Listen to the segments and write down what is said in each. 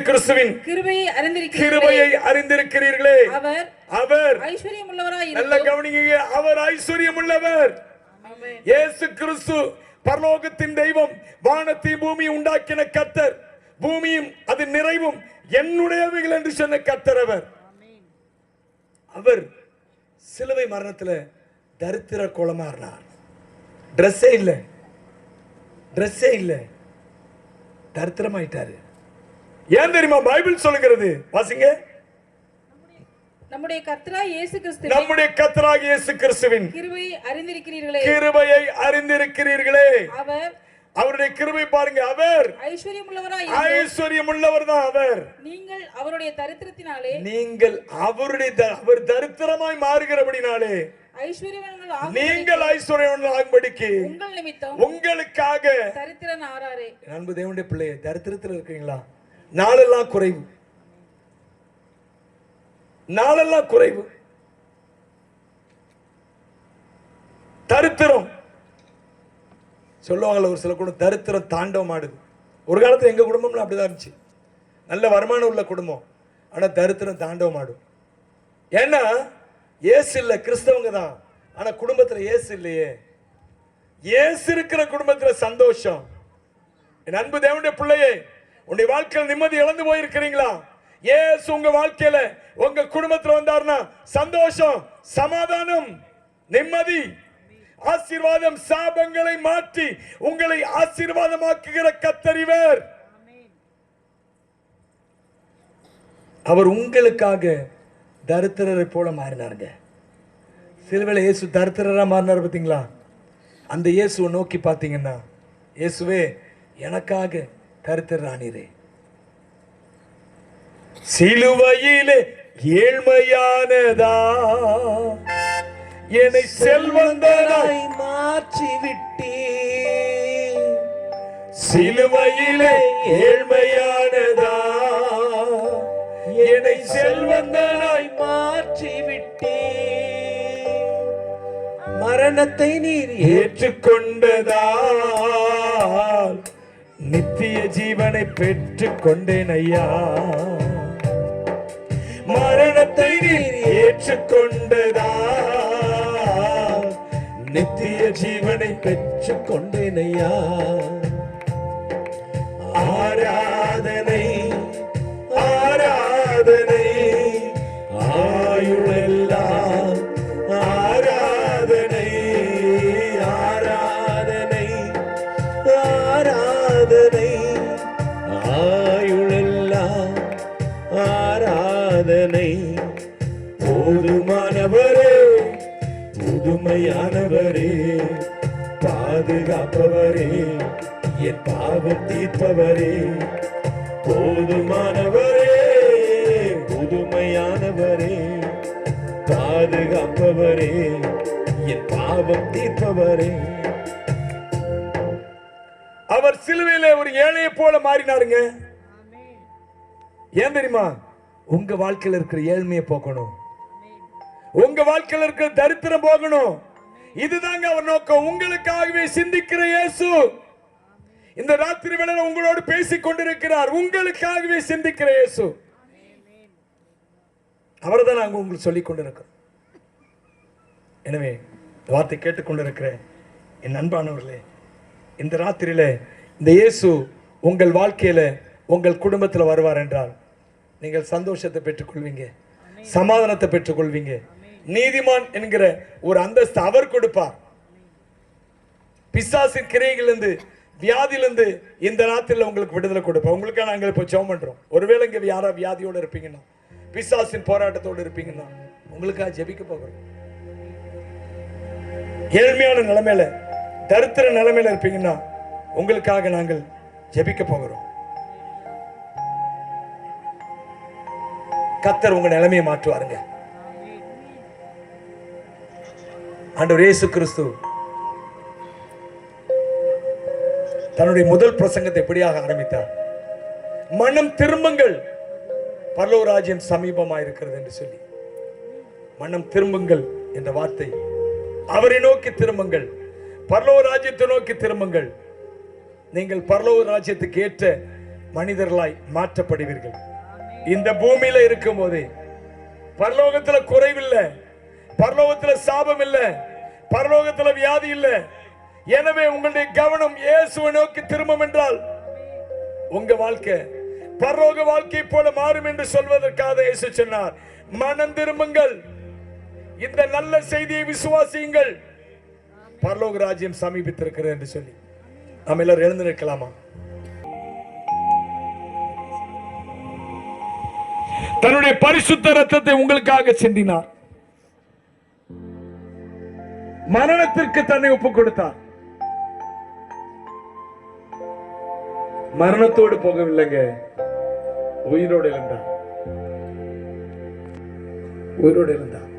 கிறிஸ்துவின் கிருபையை அறிந்திருக்கிறீர்களே. அவர் ஐஸ்வர்யம் உள்ளவராய், நல்ல கவனிங்க, அவர் ஐஸ்வர்யம் உள்ளவர். இயேசு கிறிஸ்து பரலோகத்தின் தெய்வம், வானத்தையும் பூமியை உண்டாக்கின கர்த்தர், பூமியும் அது நிறைவும் என்னுடையவைகள் என்று சொன்ன கர்த்தர் அவர். அவர் சிலுவை மரணத்தில் தரித்திர கோலமாறினார். ட்ரெஸ்ஸே இல்லை, தரித்திரமாயிட்டாரு. ஏன் தெரியுமா? பைபிள் சொல்லுகிறது, வாசிங்க. நம்முடைய கர்த்தராகிய இயேசு கிறிஸ்துவின் கிருபையை அறிந்திருக்கிறீர்களே. அவருடைய கிருபை பாருங்க. அவர் ஐஸ்வர்யம் உள்ளவர் தான். அவர் நீங்கள் அவருடைய தரித்திரத்தினாலே, அவர் தரித்திரமாய் மாறுகிறபடினாலே நீங்கள் ஐஸ்வர்யவான்கள் ஆகும்படிக்கு உங்களுக்காக தரித்திரன் ஆறாரே. அன்பு தேவனுடைய பிள்ளையே, தரித்திரத்தில் இருக்கீங்களா? நாளெல்லாம் குறைவு. தரித்திரம் சொல்லுவாங்கல்ல, ஒரு சில குடும்பம் தரித்திரம் தாண்டவம் ஆடுது. ஒரு காலத்துல எங்க குடும்பம்ல அப்படிதான் இருந்துச்சு. நல்ல வருமானம் உள்ள குடும்பம், ஆனா தரித்திரம் தாண்டவம் ஆடும். ஏன்னா இயேசு இல்ல, கிறிஸ்தவங்க தான், ஆனா குடும்பத்துல இயேசு இல்லையே. இயேசு இருக்கிற குடும்பத்துல சந்தோஷம். என் அன்பு தேவனுடைய பிள்ளையே, உன்னுடைய வாழ்க்கையில் நிம்மதி இழந்து போயிருக்கிறீங்களா? இயேசு உங்க வாழ்க்கையில உங்க குடும்பத்துல வந்தார்னா சந்தோஷம், சமாதானம், நிம்மதி, ஆசீர்வாதம், சாபங்களை மாற்றி உங்களை ஆசீர்வாதமாக்குகிற கர்த்தர் இவர். அவர் உங்களுக்காக தரித்திரரை போல மாறினாருங்க. சிலுவையில் இயேசு தரித்திரரா மாறினார் பார்த்தீங்களா? அந்த இயேசுவை நோக்கி பார்த்தீங்கன்னா, இயேசுவே எனக்காக தரித்திரரானீரே. சிலுவையிலே ஏழ்மையானதா என்னை செல்வந்தனாய் மாற்றி விட்டீ. சிலுவையிலே ஏழ்மையானதா என்னை செல்வந்தனாய் மாற்றி விட்டீ. மரணத்தை நீர் ஏற்றுக்கொண்டதால் நித்திய ஜீவனை பெற்றுக் கொண்டேன் ஐயா. மரணத்தை நீர் ஏற்றுக்கொண்டதால் நித்திய ஜீவனை பெற்றுக் கொண்டேன் ஐயா. ஆராதனை ஆராதனை ஆயுளெல்லாம் ஆராதனை ஆராதனை ஆராதனை ஆயுளெல்லாம் ஆராதனை. போதுமானவரே, புதுமையானவரே, பாதுகாப்பவரே, என் பாவம் தீர்ப்பவரே. போதுமானவரே, புதுமையானவரே, பாதுகாப்பவரே, என் பாவம் தீர்ப்பவரே. அவர் சிலுவையிலே ஒரு ஏழையை போல மாறினாருங்க. ஏன் தெரியுமா? உங்க வாழ்க்கையில் இருக்கிற ஏழ்மையை போக்கணும், உங்க வாழ்க்கையில் இருக்கிற தரித்திரம் போகணும். இதுதாங்க அவர் நோக்கம். உங்களுக்காகவே சிந்திக்கிற இயேசு இந்த ராத்திரி வேளையில உங்களோடு பேசிக் கொண்டிருக்கிறார். உங்களுக்காகவே சிந்திக்கிற இயேசு அவர்தான் நாங்கள் உங்களுக்கு சொல்லிக் கொண்டிருக்கிறோம். எனவே வார்த்தை கேட்டுக்கொண்டிருக்கிற என் அன்பானவர்களே, இந்த ராத்திரியில இந்த இயேசு உங்கள் வாழ்க்கையில உங்கள் குடும்பத்தில் வருவார் என்றால் நீங்கள் சந்தோஷத்தை பெற்றுக்கொள்வீங்க, சமாதானத்தை பெற்றுக்கொள்வீங்க. நீதிமான் என்கிற ஒரு அந்தஸ்து அவர் கொடுப்பார். பிசாசின் கிரையிலிருந்து, வியாதியிலிருந்து இந்த ராத்திரில உங்களுக்கு விடுதலை கொடுப்பார். உங்களுக்காக நாங்கள் இப்போ ஜெபம் பண்றோம். ஒருவேளை இங்க யாரா வியாதியோடு இருப்பீங்கன்னா, பிசாசின் போராட்டத்தோடு இருப்பீங்கன்னா, உங்களுக்காக ஜெபிக்க போகிறோம். ஏழ்மையான நிலைமையில, தரித்திர நிலைமையில இருப்பீங்கன்னா, உங்களுக்காக நாங்கள் ஜெபிக்க போகிறோம். கர்த்தர் உங்க நிலைமையை மாற்றுவாருங்க. ஆண்டவர் இயேசு கிறிஸ்து தன்னுடைய முதல் பிரசங்கத்தை எப்படியாக ஆரம்பித்தார்? மனம் திரும்புங்கள், பரலோக ராஜ்யம் சமீபமாக இருக்கிறது என்று சொல்லி. மனம் திரும்புங்கள் என்ற வார்த்தை, அவரை நோக்கி திரும்புங்கள், பரலோக ராஜ்யத்தை நோக்கி திரும்புங்கள். நீங்கள் பரலோக ராஜ்யத்துக்கு ஏற்ற மனிதர்களாய் மாற்றப்படுவீர்கள். இந்த பூமியில இருக்கும் போதே பரலோகத்துல குறைவில்லை, பரலோகத்துல சாபம் இல்லை, பரலோகத்துல வியாதி இல்லை. எனவே உங்களுடைய கவனம் இயேசுவை நோக்கி திரும்பும் என்றால் உங்க வாழ்க்கை பரலோக வாழ்க்கை போல மாறும் என்று சொல்வதற்காக இயேசு சொன்னார், மனம் திரும்புங்கள், இந்த நல்ல செய்தியை விசுவாசியுங்கள், பரலோக ராஜ்யம் சமீபித்திருக்கிறது என்று சொல்லி நாம் எல்லாரும் எழுந்து நிற்கலாமா? தன்னுடைய பரிசுத்த ரத்தத்தை உங்களுக்காக சிந்தினார், மரணத்திற்கு தன்னை ஒப்புக் கொடுத்தார். மரணத்தோடு போகவில்லைங்க, உயிரோடு இருந்தார். உயிரோடு இருந்தார்.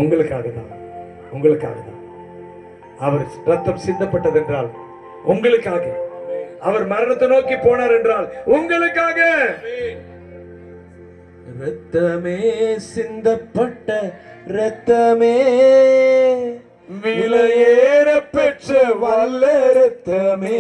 உங்களுக்காக தான், உங்களுக்காக தான் அவர் ரத்தம் சிந்தப்பட்டது என்றால் உங்களுக்காக. அவர் மரணத்தை நோக்கி போனார் என்றால் உங்களுக்காக. ரத்தமே சிந்தப்பட்ட ரத்தமே, விலையேற பெற்ற வல்ல ரத்தமே,